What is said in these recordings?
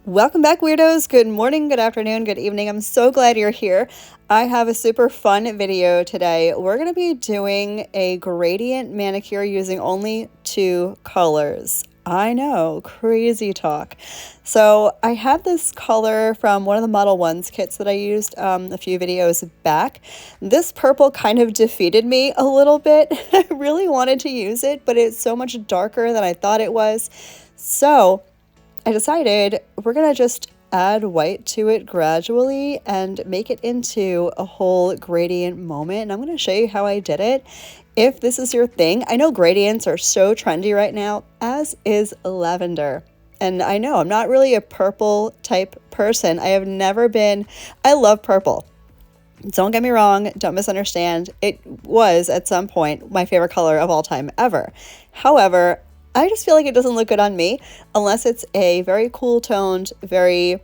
Welcome back, weirdos. Good morning, good afternoon, good evening. I'm so glad you're here. I have a super fun video today. We're going to be doing a gradient manicure using only 2 colors. I know, crazy talk. So I have this color from one of the Modelones kits that I used a few videos back. This purple kind of defeated me a little bit. I really wanted to use it, but it's so much darker than I thought it was. So I decided we're going to just add white to it gradually and make it into a whole gradient moment. And I'm going to show you how I did it. If this is your thing, I know gradients are so trendy right now, as is lavender. And I know I'm not really a purple type person. I have never been. I love purple. Don't get me wrong, don't misunderstand. It was at some point my favorite color of all time ever. However, I just feel like it doesn't look good on me unless it's a very cool toned, very,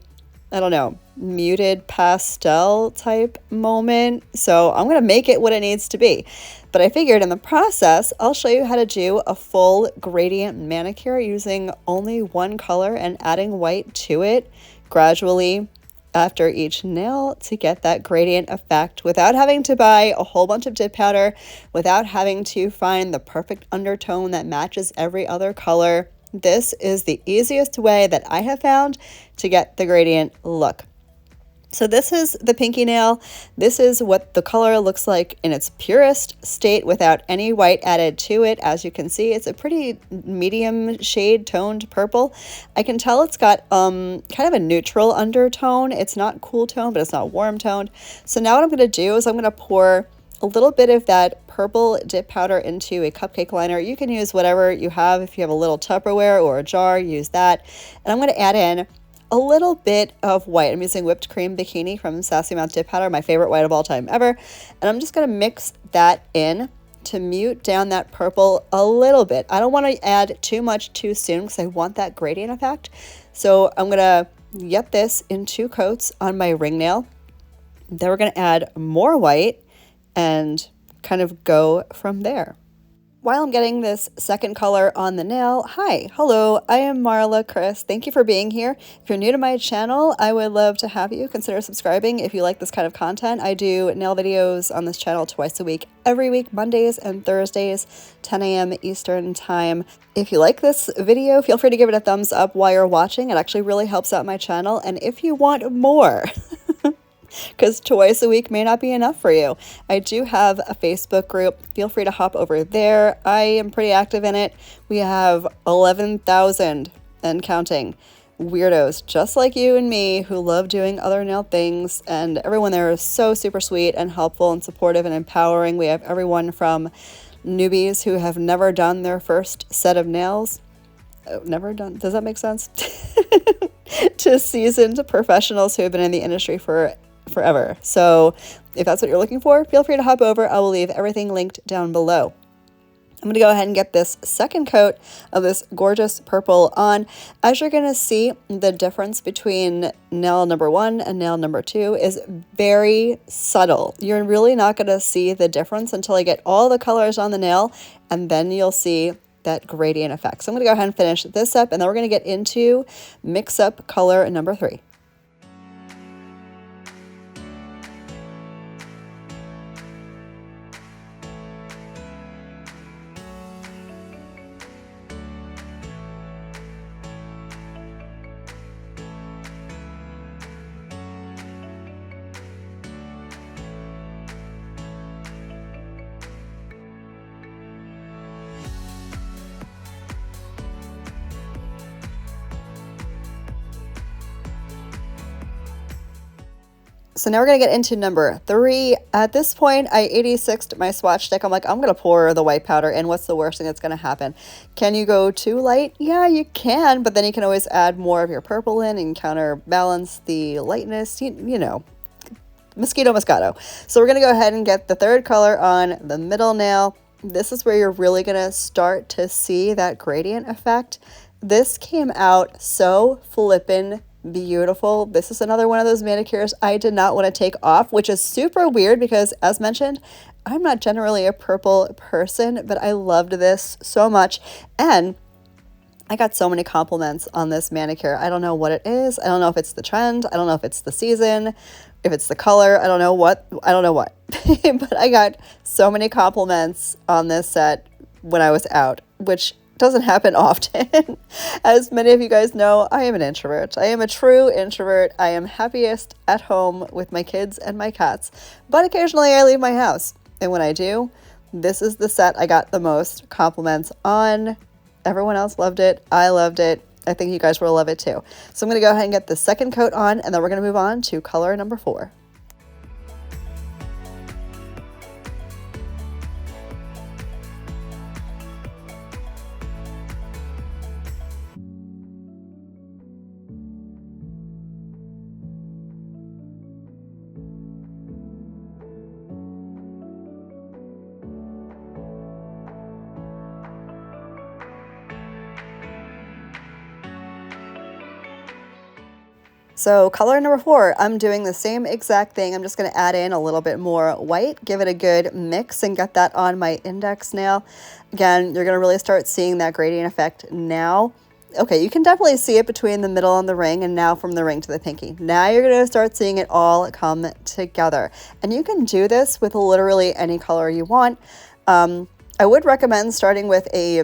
I don't know, muted pastel type moment. So I'm going to make it what it needs to be. But I figured in the process, I'll show you how to do a full gradient manicure using only one color and adding white to it gradually after each nail to get that gradient effect without having to buy a whole bunch of dip powder, without having to find the perfect undertone that matches every other color. This is the easiest way that I have found to get the gradient look. So this is the pinky nail. This is what the color looks like in its purest state without any white added to it. As you can see, it's a pretty medium shade toned purple. I can tell it's got kind of a neutral undertone. It's not cool tone, but it's not warm toned. So now what I'm going to do is I'm going to pour a little bit of that purple dip powder into a cupcake liner. You can use whatever you have. If you have a little Tupperware or a jar, use that. And I'm going to add in a little bit of white. I'm using whipped cream Bikini from Sassy dip powder, my favorite white of all time ever. And I'm just going to mix that in to mute down that purple a little bit. I don't want to add too much too soon because I want that gradient effect. So I'm going to get this in 2 coats on my ring nail. Then we're going to add more white and kind of go from there. While I'm getting this second color on the nail, hi, hello, I am Marlakrishelp. Thank you for being here. If you're new to my channel, I would love to have you consider subscribing if you like this kind of content. I do nail videos on this channel twice a week, every week, Mondays and Thursdays, 10 a.m. Eastern time. If you like this video, feel free to give it a thumbs up while you're watching. It actually really helps out my channel. And if you want more, because twice a week may not be enough for you, I do have a Facebook group. Feel free to hop over there. I am pretty active in it. We have 11,000 and counting weirdos just like you and me who love doing other nail things, and everyone there is so super sweet and helpful and supportive and empowering. We have everyone from newbies who have never done their first set of nails. Never done, does that make sense? To seasoned professionals who have been in the industry for forever. So if that's what you're looking for, feel free to hop over. I will leave everything linked down below. I'm going to go ahead and get this second coat of this gorgeous purple on. As you're going to see, the difference between nail number 1 and nail number 2 is very subtle. You're really not going to see the difference until I get all the colors on the nail, and then you'll see that gradient effect. So I'm going to go ahead and finish this up, and then we're going to get into mix up color number 3. So now we're going to get into number 3. At this point, I 86'd my swatch stick. I'm like, I'm going to pour the white powder in. What's the worst thing that's going to happen? Can you go too light? Yeah, you can, but then you can always add more of your purple in and counterbalance the lightness, you know, mosquito moscato. So we're going to go ahead and get the third color on the middle nail. This is where you're really going to start to see that gradient effect. This came out so flippin' beautiful. This is another one of those manicures I did not want to take off, which is super weird because, as mentioned, I'm not generally a purple person, but I loved this so much. And I got so many compliments on this manicure. I don't know what it is. I don't know if it's the trend. I don't know if it's the season, if it's the color. I don't know what. But I got so many compliments on this set when I was out, which doesn't happen often. As many of you guys know, I am an introvert. I am a true introvert. I am happiest at home with my kids and my cats, but occasionally I leave my house. And when I do, this is the set I got the most compliments on. Everyone else loved it. I loved it. I think you guys will love it too. So I'm going to go ahead and get the second coat on, and then we're going to move on to color number 4. So color number 4, I'm doing the same exact thing. I'm just going to add in a little bit more white, give it a good mix, and get that on my index nail. Again, you're going to really start seeing that gradient effect now. Okay, you can definitely see it between the middle and the ring, and now from the ring to the pinky. Now you're going to start seeing it all come together. And you can do this with literally any color you want. I would recommend starting with a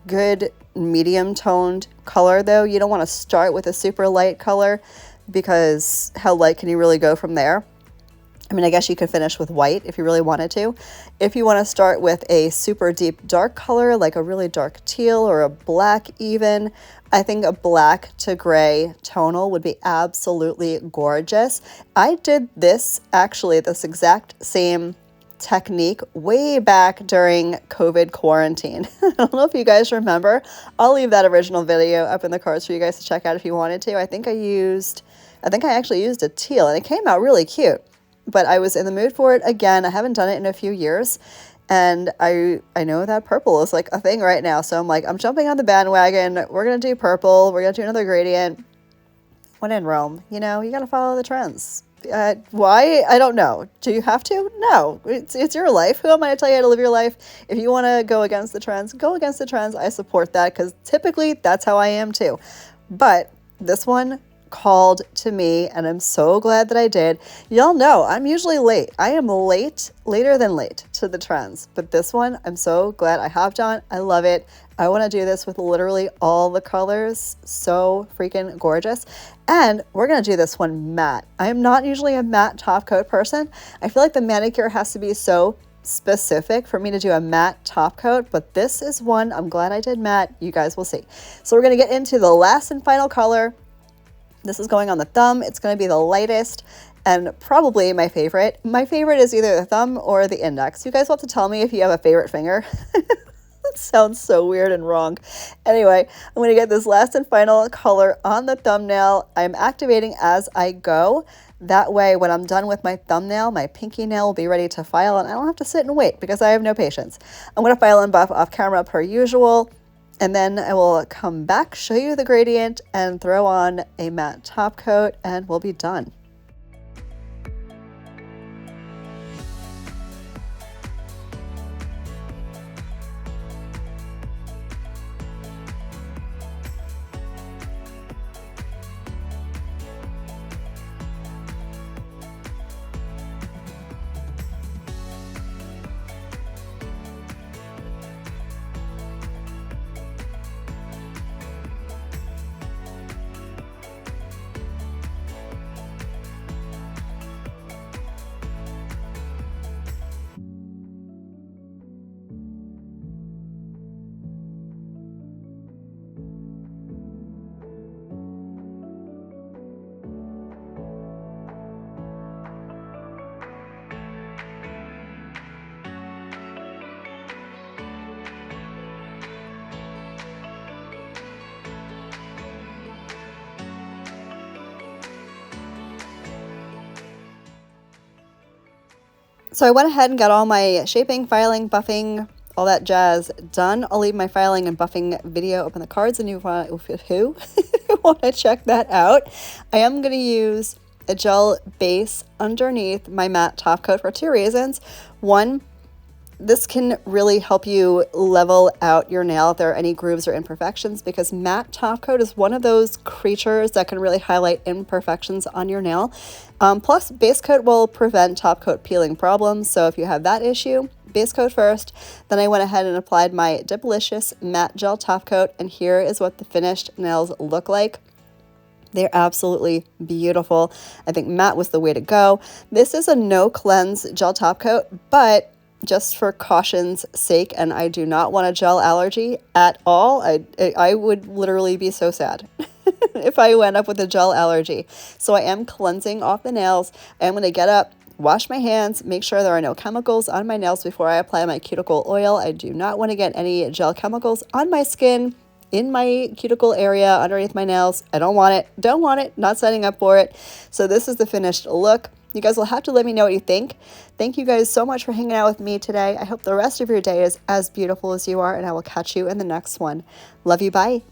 good medium toned color though. You don't want to start with a super light color, because how light can you really go from there? I mean, I guess you could finish with white if you really wanted to. If you want to start with a super deep dark color, like a really dark teal or a black even, I think a black to gray tonal would be absolutely gorgeous. I did this exact same technique way back during COVID quarantine. I don't know if you guys remember. I'll leave that original video up in the cards for you guys to check out if you wanted to. I think I actually used a teal, and it came out really cute, but I was in the mood for it again. I haven't done it in a few years, and I know that purple is like a thing right now. So I'm like, I'm jumping on the bandwagon. We're going to do purple. We're going to do another gradient. When in Rome, you got to follow the trends. Why? I don't know. Do you have to? No, it's your life. Who am I to tell you how to live your life? If you want to go against the trends, go against the trends. I support that, because typically that's how I am too. But this one called to me, and I'm so glad that I did. Y'all know I'm usually late. I am later than late to the trends, but this one I'm so glad I hopped on. I love it. I want to do this with literally all the colors. So freaking gorgeous. And we're going to do this one matte. I am not usually a matte top coat person. I feel like the manicure has to be so specific for me to do a matte top coat, but this is one I'm glad I did matte. You guys will see. So we're going to get into the last and final color. This is going on the thumb. It's going to be the lightest and probably my favorite. My favorite is either the thumb or the index. You guys will have to tell me if you have a favorite finger. That sounds so weird and wrong. Anyway, I'm going to get this last and final color on the thumbnail. I'm activating as I go. That way, when I'm done with my thumbnail, my pinky nail will be ready to file, and I don't have to sit and wait because I have no patience. I'm going to file and buff off camera per usual. And then I will come back, show you the gradient, and throw on a matte top coat, and we'll be done. So I went ahead and got all my shaping, filing, buffing, all that jazz done. I'll leave my filing and buffing video up in the cards, and you want to check that out. I am going to use a gel base underneath my matte top coat for two reasons. One, this can really help you level out your nail if there are any grooves or imperfections, because matte top coat is one of those creatures that can really highlight imperfections on your nail. Plus, base coat will prevent top coat peeling problems. So if you have that issue, base coat first. Then I went ahead and applied my Delicious Matte Gel Top Coat, and here is what the finished nails look like. They're absolutely beautiful. I think matte was the way to go. This is a no cleanse gel top coat, but just for caution's sake, and I do not want a gel allergy at all. I would literally be so sad if I went up with a gel allergy. So I am cleansing off the nails. I'm going to get up, wash my hands, make sure there are no chemicals on my nails before I apply my cuticle oil. I do not want to get any gel chemicals on my skin, in my cuticle area, underneath my nails. I don't want it, not signing up for it. So this is the finished look. You guys will have to let me know what you think. Thank you guys so much for hanging out with me today. I hope the rest of your day is as beautiful as you are, and I will catch you in the next one. Love you, bye.